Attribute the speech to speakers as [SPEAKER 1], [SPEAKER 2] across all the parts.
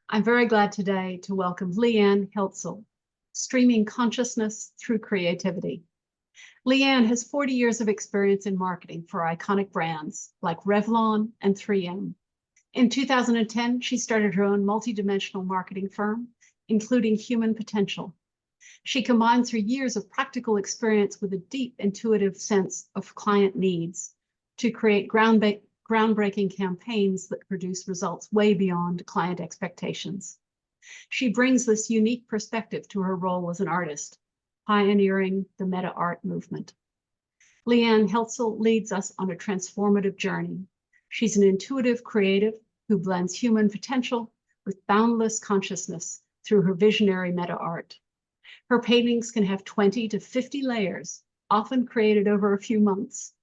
[SPEAKER 1] I'm very glad today to welcome Ann Heltzel, Streaming Consciousness Through Creativity. Ann has 40 years of experience in marketing for iconic brands like Revlon and 3M. In 2010, she started her own multidimensional marketing firm, including Human Potential. She combines her years of practical experience with a deep intuitive sense of client needs to create groundbreaking campaigns that produce results way beyond client expectations. She brings this unique perspective to her role as an artist, pioneering the MetaArt movement. Ann Heltzel leads us on a transformative journey. She's an intuitive creative who blends human potential with boundless consciousness through her visionary MetaArt. Her paintings can have 20 to 50 layers, often created over a few months.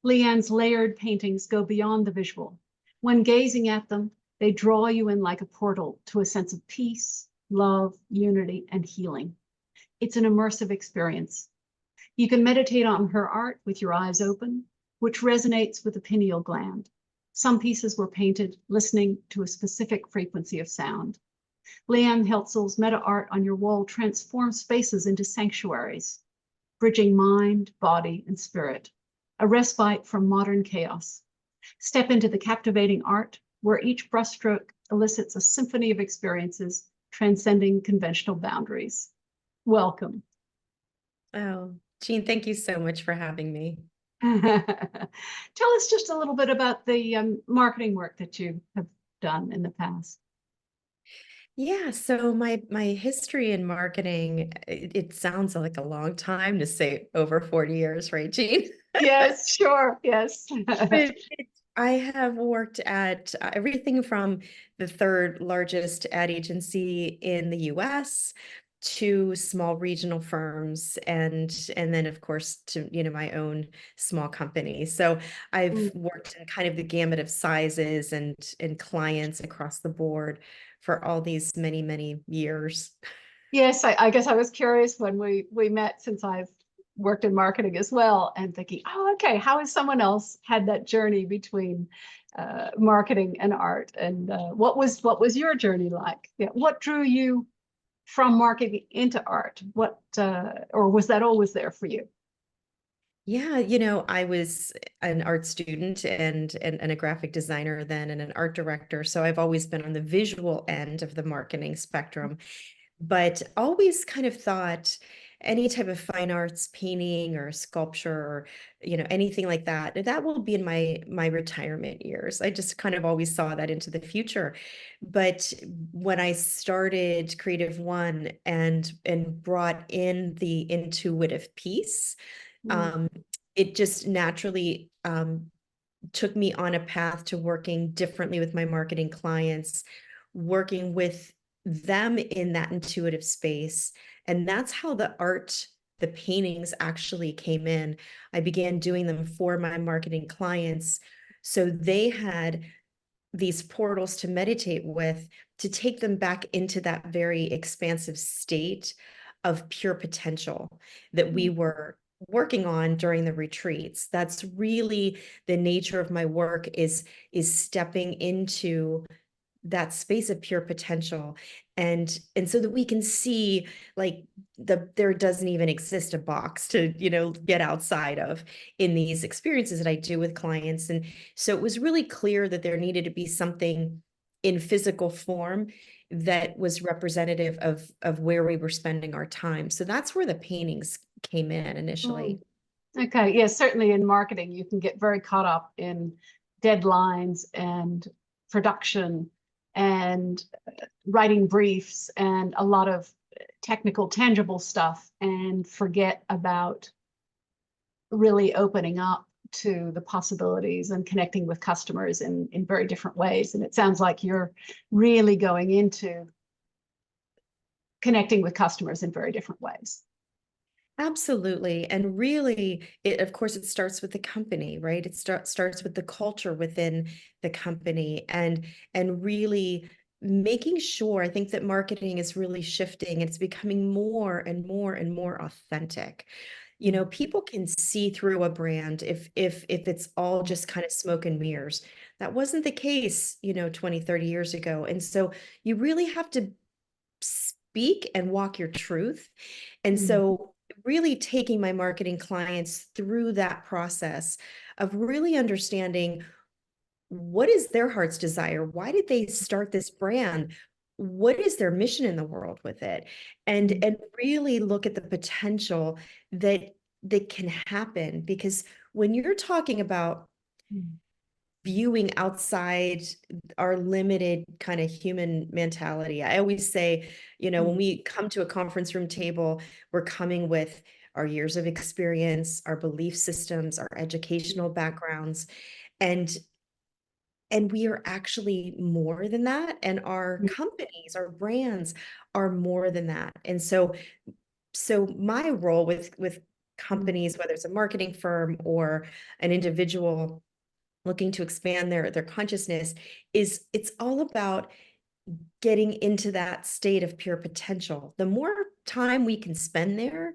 [SPEAKER 1] Ann's layered paintings go beyond the visual. When gazing at them, they draw you in like a portal to a sense of peace, love, unity, and healing. It's an immersive experience. You can meditate on her art with your eyes open, which resonates with the pineal gland. Some pieces were painted listening to a specific frequency of sound. Ann Heltzel's MetaArt on your wall transforms spaces into sanctuaries, bridging mind, body, and spirit, a respite from modern chaos. Step into the captivating art where each brushstroke elicits a symphony of experiences transcending conventional boundaries. Welcome.
[SPEAKER 2] Oh, Jean, thank you so much for having me.
[SPEAKER 1] Tell us just a little bit about the marketing work that you have done in the past.
[SPEAKER 2] Yeah, so my history in marketing, it sounds like a long time to say over 40 years, right, Jean?
[SPEAKER 1] Yes, sure. Yes.
[SPEAKER 2] But I have worked at everything from the third largest ad agency in the US to small regional firms and then of course to my own small company. So I've worked in kind of the gamut of sizes and clients across the board for all these many years.
[SPEAKER 1] Yes, I guess I was curious when we met, since I've worked in marketing as well, and thinking, oh, okay, how has someone else had that journey between marketing and art? And what was your journey like? Yeah, what drew you from marketing into art? What or was that always there for you?
[SPEAKER 2] Yeah, I was an art student and a graphic designer then and an art director. So I've always been on the visual end of the marketing spectrum, but always kind of thought any type of fine arts, painting or sculpture or, anything like that, that will be in my retirement years. I just kind of always saw that into the future. But when I started Creative One and brought in the intuitive piece, um, it just naturally took me on a path to working differently with my marketing clients, working with them in that intuitive space. And that's how the paintings actually came in. I began doing them for my marketing clients. So they had these portals to meditate with, to take them back into that very expansive state of pure potential that we were working on during the retreats. That's really the nature of my work, is stepping into that space of pure potential, and so that we can see, like, there doesn't even exist a box to get outside of in these experiences that I do with clients. And so it was really clear that there needed to be something in physical form that was representative of where we were spending our time. So that's where the paintings came in initially.
[SPEAKER 1] Okay, yes, certainly in marketing, you can get very caught up in deadlines and production and writing briefs and a lot of technical, tangible stuff, and forget about really opening up to the possibilities and connecting with customers in very different ways. And it sounds like you're really going into connecting with customers in very different ways.
[SPEAKER 2] Absolutely. And really, of course, it starts with the company, right? It starts with the culture within the company, and really making sure. I think that marketing is really shifting. It's becoming more and more and more authentic. people can see through a brand if it's all just kind of smoke and mirrors. That wasn't the case, 20, 30 years ago. And so you really have to speak and walk your truth. And so really taking my marketing clients through that process of really understanding what is their heart's desire? Why did they start this brand? What is their mission in the world with it? And really look at the potential that can happen. Because when you're talking about viewing outside our limited kind of human mentality, I always say, when we come to a conference room table, we're coming with our years of experience, our belief systems, our educational backgrounds, and we are actually more than that. And our companies, our brands are more than that. And so my role with companies, whether it's a marketing firm or an individual looking to expand their consciousness, is it's all about getting into that state of pure potential. The more time we can spend there,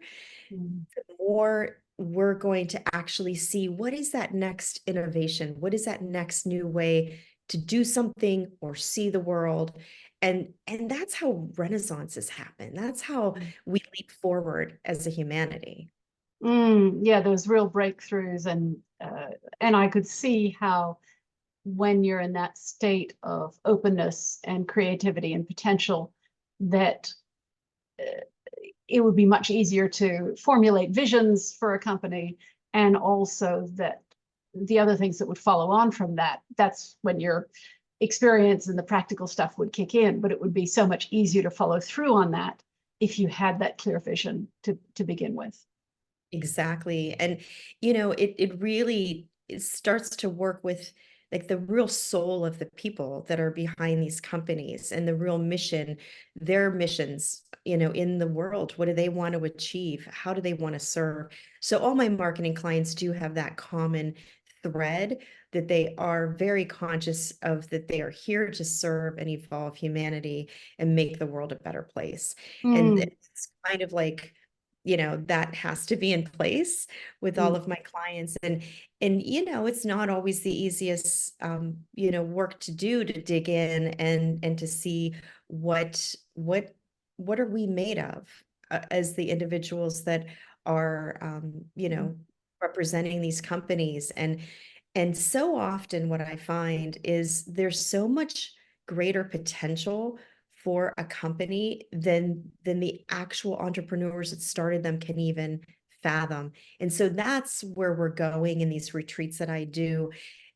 [SPEAKER 2] the more we're going to actually see what is that next innovation, what is that next new way to do something or see the world. And that's how renaissances happen. That's how we leap forward as a humanity.
[SPEAKER 1] Yeah, those real breakthroughs, and I could see how when you're in that state of openness and creativity and potential, that it would be much easier to formulate visions for a company, and also that the other things that would follow on from that, that's when your experience and the practical stuff would kick in. But it would be so much easier to follow through on that if you had that clear vision to begin with.
[SPEAKER 2] Exactly. And, it really it starts to work with like the real soul of the people that are behind these companies and the real mission, their missions, in the world. What do they want to achieve? How do they want to serve? So all my marketing clients do have that common thread that they are very conscious of, that they are here to serve and evolve humanity and make the world a better place. And it's kind of like, that has to be in place with all of my clients. And it's not always the easiest work to do, to dig in and to see what are we made of, as the individuals that are representing these companies. And so often what I find is there's so much greater potential for a company than the actual entrepreneurs that started them can even fathom. And so that's where we're going in these retreats that I do.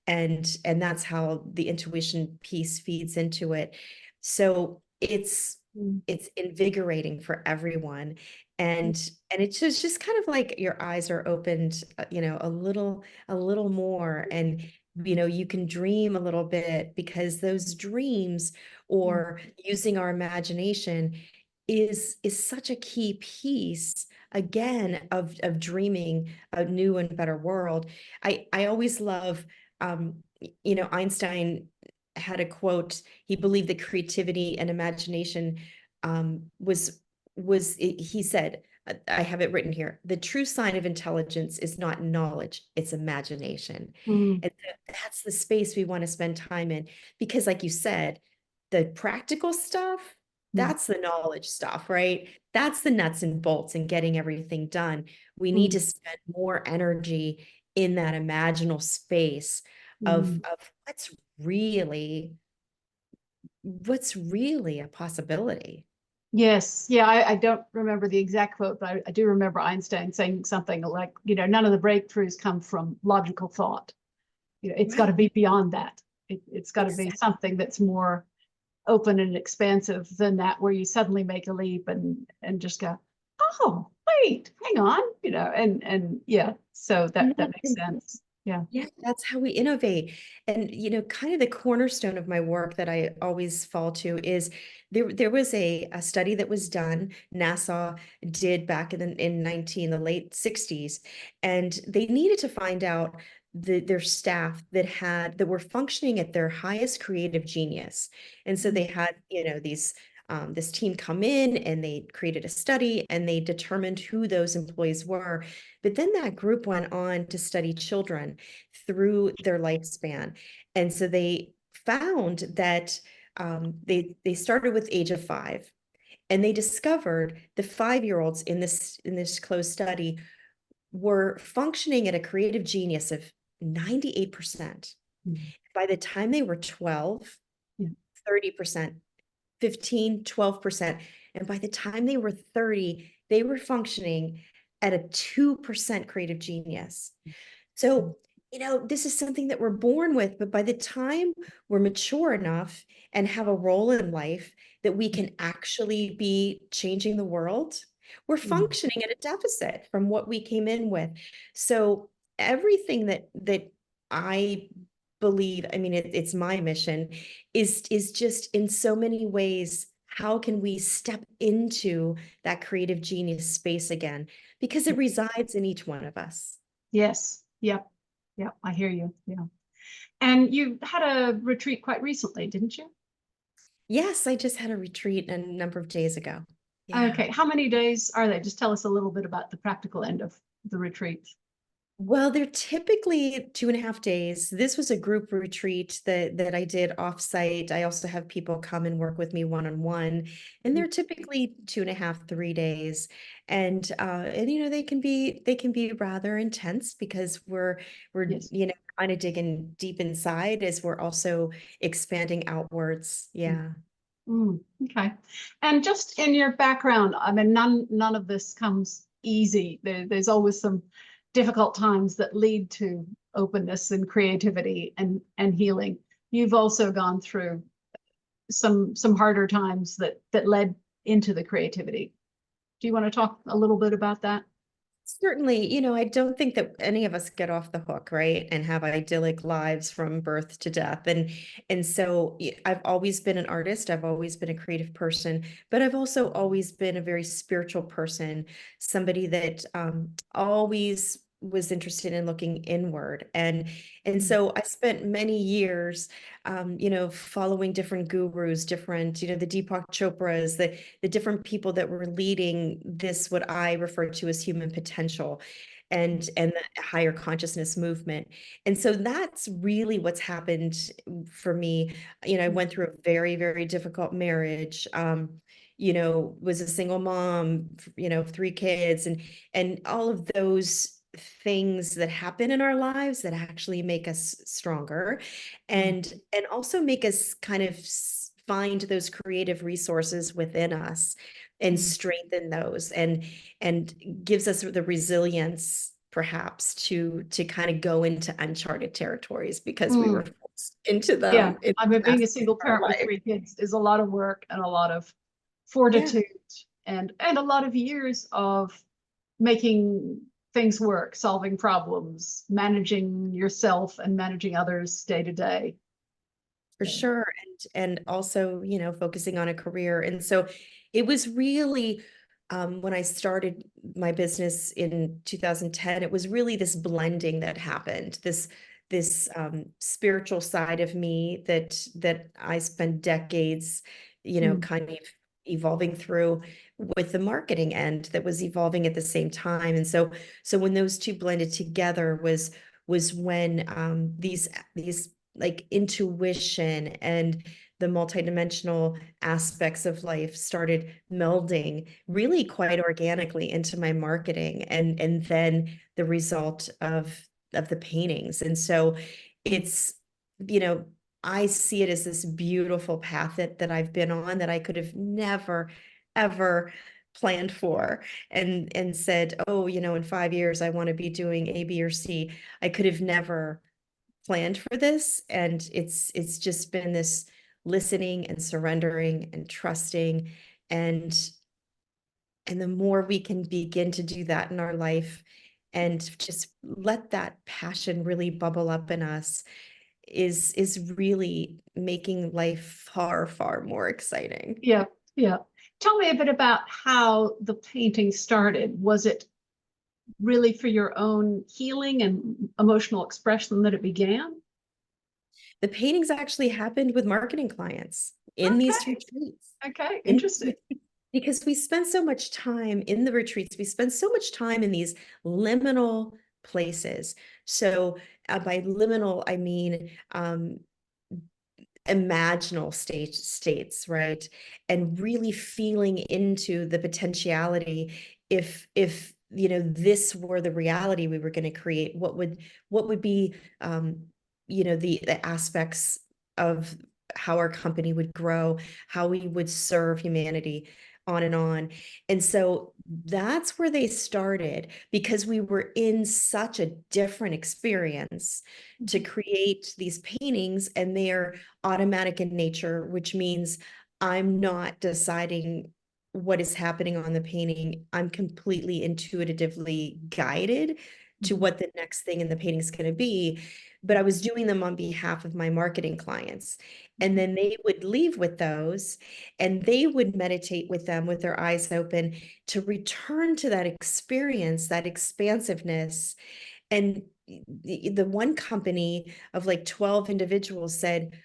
[SPEAKER 2] And that's how the intuition piece feeds into it. So it's invigorating for everyone. And it's just kind of like your eyes are opened, a little more. And you can dream a little bit, because those dreams, or using our imagination, is such a key piece, again, of dreaming a new and better world. I always love, Einstein had a quote. He believed that creativity and imagination he said, I have it written here: the true sign of intelligence is not knowledge, it's imagination. And that's the space we want to spend time in, because like you said, the practical stuff, that's the knowledge stuff, right? That's the nuts and bolts and getting everything done. We need to spend more energy in that imaginal space of what's really a possibility.
[SPEAKER 1] Yes. Yeah, I don't remember the exact quote, but I do remember Einstein saying something like, none of the breakthroughs come from logical thought. It's got to be beyond that. It's got to be something that's more open and expansive than that, where you suddenly make a leap and just go, oh, wait, hang on, and yeah, so that makes sense. Yeah.
[SPEAKER 2] Yeah, that's how we innovate. And, kind of the cornerstone of my work that I always fall to is there was a study that was done, NASA did back in the late 60s, and they needed to find out their staff that were functioning at their highest creative genius. And so they had, these this team come in and they created a study and they determined who those employees were. But then that group went on to study children through their lifespan. And so they found that they started with age of 5, and they discovered the 5-year-olds in this closed study were functioning at a creative genius of 98%.
[SPEAKER 1] Mm-hmm.
[SPEAKER 2] By the time they were 12,
[SPEAKER 1] Yeah.
[SPEAKER 2] 30%, 15, 12%. And by the time they were 30, they were functioning at a 2% creative genius. So, this is something that we're born with, but by the time we're mature enough and have a role in life that we can actually be changing the world, we're functioning at a deficit from what we came in with. So everything that I believe, I mean, it's my mission, is just in so many ways, how can we step into that creative genius space again? Because it resides in each one of us.
[SPEAKER 1] Yes. Yep. Yep. I hear you. Yeah. And you had a retreat quite recently, didn't you?
[SPEAKER 2] Yes, I just had a retreat a number of days ago. Yeah.
[SPEAKER 1] Okay. How many days are they? Just tell us a little bit about the practical end of the retreat.
[SPEAKER 2] Well, they're typically 2.5 days. This was a group retreat that I did offsite. I also have people come and work with me one-on-one, and they're typically 2.5, 3 days. And they can be rather intense because we're
[SPEAKER 1] Yes.
[SPEAKER 2] kind of digging deep inside as we're also expanding outwards. Yeah.
[SPEAKER 1] Okay. And just in your background, I mean, none of this comes easy. There's always some difficult times that lead to openness and creativity and healing. You've also gone through some harder times that led into the creativity. Do you want to talk a little bit about that?
[SPEAKER 2] Certainly, I don't think that any of us get off the hook, right? And have idyllic lives from birth to death. And so I've always been an artist. I've always been a creative person, but I've also always been a very spiritual person, somebody that always was interested in looking inward. And so I spent many years following different gurus, different, the Deepak Chopras, the different people that were leading this, what I refer to as human potential and the higher consciousness movement. And so that's really what's happened for me. I went through a very, very difficult marriage, was a single mom, 3 kids, and all of those things that happen in our lives that actually make us stronger and also make us kind of find those creative resources within us and strengthen those and gives us the resilience perhaps to kind of go into uncharted territories because we were forced into them.
[SPEAKER 1] Yeah, I mean, being a single parent with 3 kids is a lot of work and a lot of fortitude and a lot of years of making things work, solving problems, managing yourself and managing others day to day.
[SPEAKER 2] For sure. And also, focusing on a career. And so it was really, when I started my business in 2010, it was really this blending that happened, this spiritual side of me that I spent decades, kind of evolving through, with the marketing end that was evolving at the same time. And so when those two blended together was when these like intuition and the multidimensional aspects of life started melding really quite organically into my marketing and then the result of the paintings. And so it's, I see it as this beautiful path that I've been on that I could have never, ever planned for and said, oh, in 5 years, I want to be doing A, B, or C. I could have never planned for this. And it's just been this listening and surrendering and trusting. And the more we can begin to do that in our life and just let that passion really bubble up in us is really making life far, far more exciting.
[SPEAKER 1] Yeah, yeah. Tell me a bit about how the painting started. Was it really for your own healing and emotional expression that it began?
[SPEAKER 2] The paintings actually happened with marketing clients. in these
[SPEAKER 1] Okay.
[SPEAKER 2] retreats.
[SPEAKER 1] Okay.
[SPEAKER 2] In these
[SPEAKER 1] Interesting.
[SPEAKER 2] retreats, because we spend so much time in the retreats, we spend so much time in these liminal places. So by liminal, I mean imaginal states, right? And really feeling into the potentiality. If this were the reality we were going to create, what would be the aspects of how our company would grow, how we would serve humanity, on and on. And so that's where they started, because we were in such a different experience to create these paintings, and they're automatic in nature, which means I'm not deciding what is happening on the painting. I'm completely intuitively guided to
[SPEAKER 1] Mhm.
[SPEAKER 2] what the next thing in the painting is going to be. But I was doing them on behalf of my marketing clients. And then they would leave with those, and they would meditate with them with their eyes open to return to that experience, that expansiveness. And the one company of like 12 individuals said,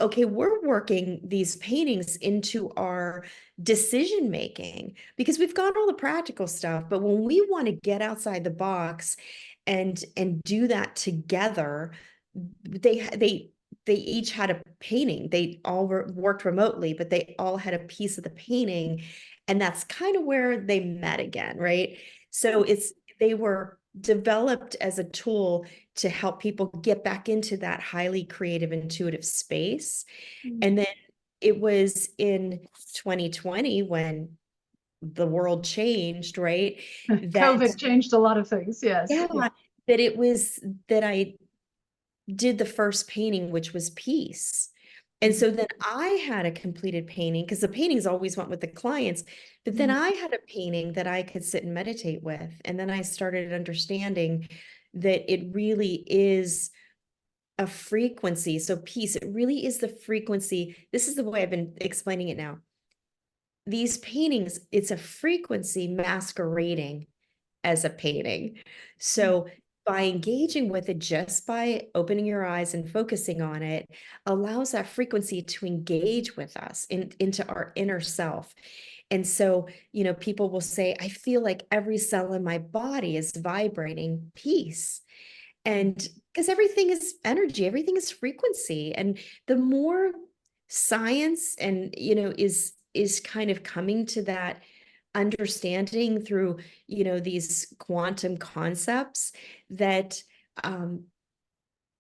[SPEAKER 2] okay, we're working these paintings into our decision making, because we've got all the practical stuff, but when we want to get outside the box and do that together, they each had a painting. They all worked remotely, but they all had a piece of the painting, and that's kind of where they met again, right? So they were developed as a tool to help people get back into that highly creative, intuitive space. And then it was in 2020, when the world changed, right? That,
[SPEAKER 1] COVID changed a lot of things. Yes.
[SPEAKER 2] yeah,
[SPEAKER 1] Yeah.
[SPEAKER 2] that it was that I did the first painting, which was peace. And
[SPEAKER 1] Mhm.
[SPEAKER 2] so then I had a completed painting, because the paintings always went with the clients. But then
[SPEAKER 1] Mhm.
[SPEAKER 2] I had a painting that I could sit and meditate with. And then I started understanding that it really is a frequency. So peace, it really is the frequency. This is the way I've been explaining it now. These paintings, it's a frequency masquerading as a painting. So by engaging with it, just by opening your eyes and focusing on it, allows that frequency to engage with us into our inner self. And so, people will say, I feel like every cell in my body is vibrating peace. And because everything is energy, everything is frequency. And the more science and, is kind of coming to that understanding through, these quantum concepts, that um,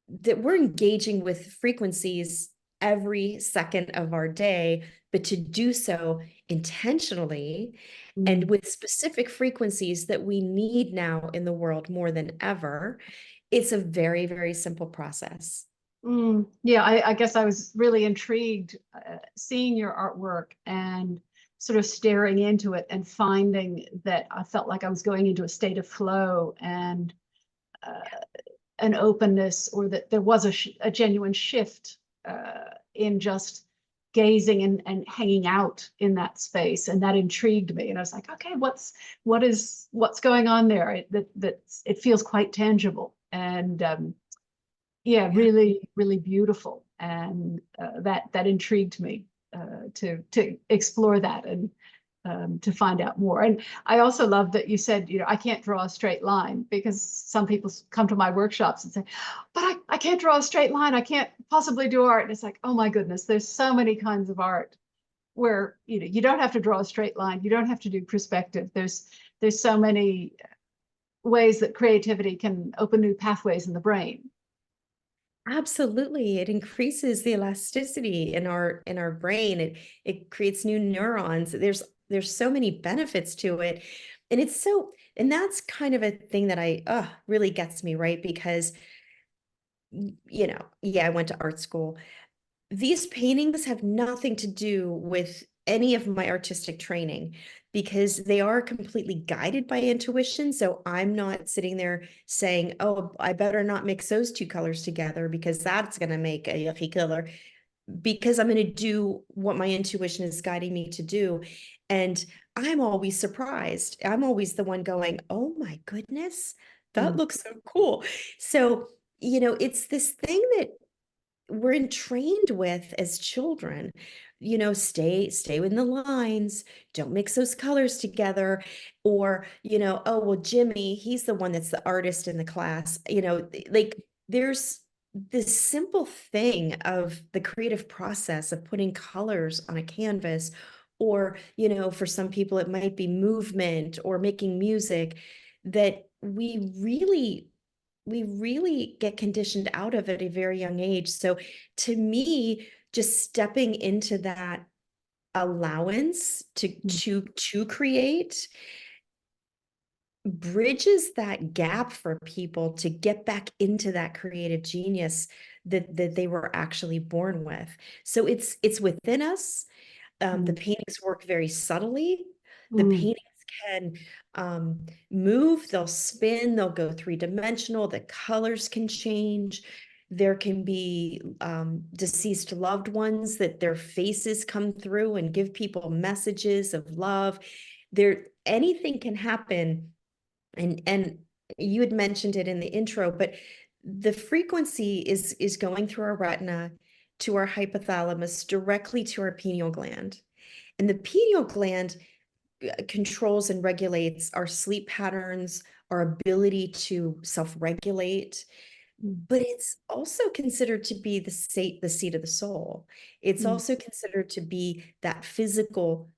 [SPEAKER 2] that we're engaging with frequencies every second of our day, but to do so intentionally and
[SPEAKER 1] Mm.
[SPEAKER 2] with specific frequencies that we need now in the world more than ever. It's a very, very simple process.
[SPEAKER 1] Yeah, I guess I was really intrigued seeing your artwork and sort of staring into it and finding that I felt like I was going into a state of flow and uh, an openness, or that there was a genuine shift in just gazing and hanging out in that space, and that intrigued me. And I was like, okay, what's going on there? It feels quite tangible, and yeah,
[SPEAKER 2] Yeah.
[SPEAKER 1] really, really beautiful, and that intrigued me to explore that and to find out more. And I also love that you said, I can't draw a straight line, because some people come to my workshops and say, but I can't draw a straight line. I can't possibly do art. And it's like, oh my goodness, there's so many kinds of art where you don't have to draw a straight line. You don't have to do perspective. There's so many ways that creativity can open new pathways in the brain.
[SPEAKER 2] Absolutely. It increases the elasticity in our brain. It creates new neurons. There's so many benefits to it. And that's kind of a thing that really gets me, right? Because yeah, I went to art school. These paintings have nothing to do with any of my artistic training, because they are completely guided by intuition. So I'm not sitting there saying, oh, I better not mix those two colors together because that's going to make a yucky color, because I'm going to do what my intuition is guiding me to do. And I'm always surprised. I'm always the one going, oh my goodness, that
[SPEAKER 1] Mm.
[SPEAKER 2] looks so cool. So, it's this thing that we're entrained with as children, stay within the lines, don't mix those colors together, or, oh, well, Jimmy, he's the one that's the artist in the class, like there's this simple thing of the creative process of putting colors on a canvas, or, for some people, it might be movement or making music that we really get conditioned out of at a very young age. So to me, just stepping into that allowance to create bridges that gap for people to get back into that creative genius that they were actually born with. So it's within us. The
[SPEAKER 1] Mm,
[SPEAKER 2] paintings work very subtly. The
[SPEAKER 1] mm,
[SPEAKER 2] paintings can move, they'll spin, they'll go three-dimensional, the colors can change. There can be deceased loved ones that their faces come through and give people messages of love. Anything can happen. And you had mentioned it in the intro, but the frequency is going through our retina to our hypothalamus directly to our pineal gland. And the pineal gland controls and regulates our sleep patterns, our ability to self-regulate,
[SPEAKER 1] mm,
[SPEAKER 2] but it's also considered to be the seat of the soul. It's
[SPEAKER 1] mm,
[SPEAKER 2] also considered to be that physical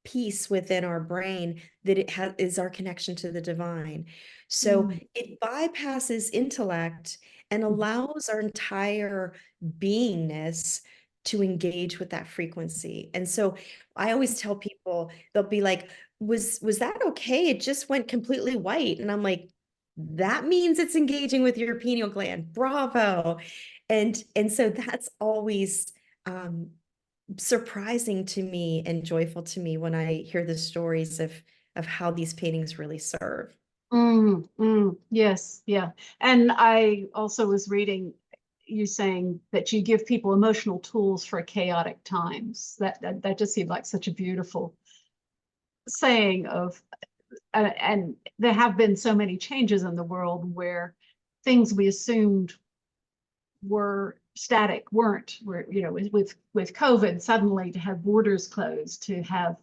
[SPEAKER 2] piece within our brain that is our connection to the divine. So
[SPEAKER 1] mm,
[SPEAKER 2] it bypasses intellect and
[SPEAKER 1] mm,
[SPEAKER 2] allows our entire beingness to engage with that frequency. And so I always tell people, they'll be like, was that okay? It just went completely white. And I'm like, that means it's engaging with your pineal gland. Bravo. And so that's always um, surprising to me and joyful to me when I hear the stories of how these paintings really serve.
[SPEAKER 1] yes, yeah. And I also was reading you saying that you give people emotional tools for chaotic times. That just seemed like such a beautiful saying of, and there have been so many changes in the world where things we assumed were static weren't. Where, with COVID, suddenly to have borders closed, to have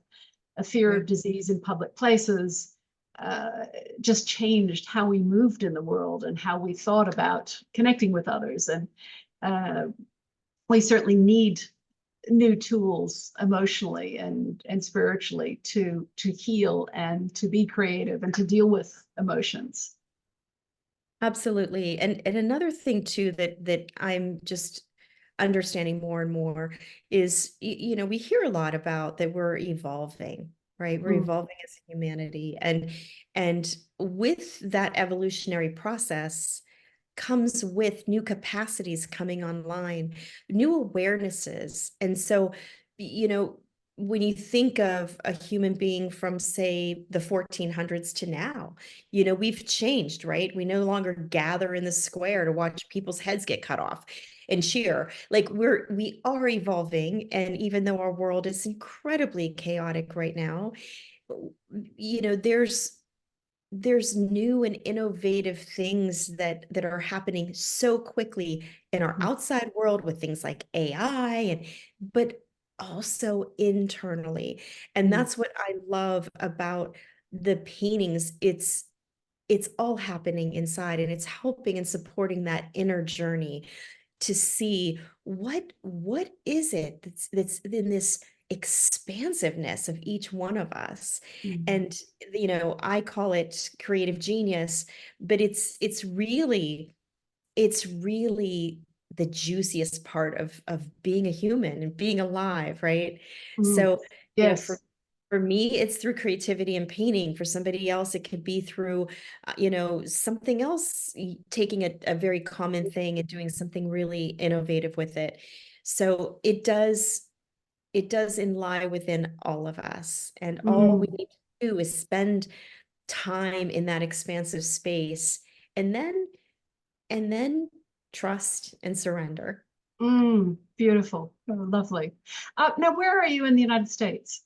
[SPEAKER 1] a fear
[SPEAKER 2] Right.
[SPEAKER 1] of disease in public places, uh, just changed how we moved in the world and how we thought about connecting with others. And uh, we certainly need new tools emotionally and spiritually to heal and to be creative and to deal with emotions.
[SPEAKER 2] Absolutely. And another thing too that I'm just understanding more and more is we hear a lot about that we're evolving, right? We're
[SPEAKER 1] Mm,
[SPEAKER 2] evolving as humanity. And with that evolutionary process comes with new capacities coming online, new awarenesses. And so, you know, when you think of a human being from, say, the 1400s to now, we've changed, right? We no longer gather in the square to watch people's heads get cut off and cheer. Like we are evolving. And even though our world is incredibly chaotic right now, you know, there's new and innovative things that are happening so quickly in our
[SPEAKER 1] mm,
[SPEAKER 2] outside world with things like AI, but also internally. And
[SPEAKER 1] mm,
[SPEAKER 2] that's what I love about the paintings. It's all happening inside, and it's helping and supporting that inner journey to see what is it that's in this expansiveness of each one of us.
[SPEAKER 1] mm,
[SPEAKER 2] And I call it creative genius, but it's really the juiciest part of being a human and being alive, right?
[SPEAKER 1] mm.
[SPEAKER 2] So for
[SPEAKER 1] Yes.
[SPEAKER 2] me, it's through creativity and painting. For somebody else, it could be through, something else, taking a very common thing and doing something really innovative with it. So it does lie within all of us. And all we
[SPEAKER 1] Mm,
[SPEAKER 2] need to do is spend time in that expansive space, and then trust and surrender.
[SPEAKER 1] beautiful. Oh, lovely. Now, where are you in the United States?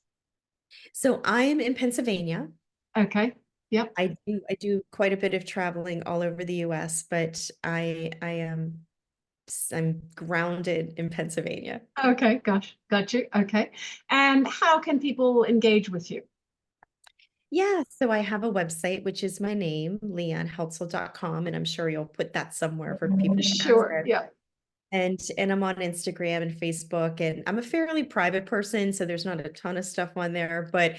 [SPEAKER 2] So I'm in Pennsylvania.
[SPEAKER 1] Okay. Yep.
[SPEAKER 2] I do quite a bit of traveling all over the US, but I am. I'm grounded in Pennsylvania.
[SPEAKER 1] Okay, gosh, got you. Okay. And how can people engage with you?
[SPEAKER 2] Yeah, so I have a website, which is my name, leonheltzel.com, and I'm sure you'll put that somewhere for people to
[SPEAKER 1] Sure.
[SPEAKER 2] access.
[SPEAKER 1] Yeah.
[SPEAKER 2] And I'm on Instagram and Facebook, and I'm a fairly private person, so there's not a ton of stuff on there, but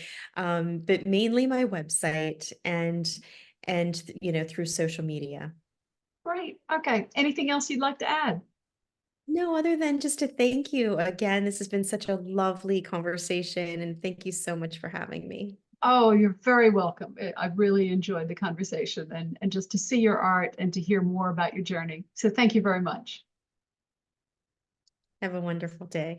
[SPEAKER 2] mainly my website and through social media.
[SPEAKER 1] Great. Okay. Anything else you'd like to add?
[SPEAKER 2] No, other than just to thank you again. This has been such a lovely conversation, and thank you so much for having me.
[SPEAKER 1] Oh, you're very welcome. I really enjoyed the conversation and just to see your art and to hear more about your journey. So thank you very much.
[SPEAKER 2] Have a wonderful day.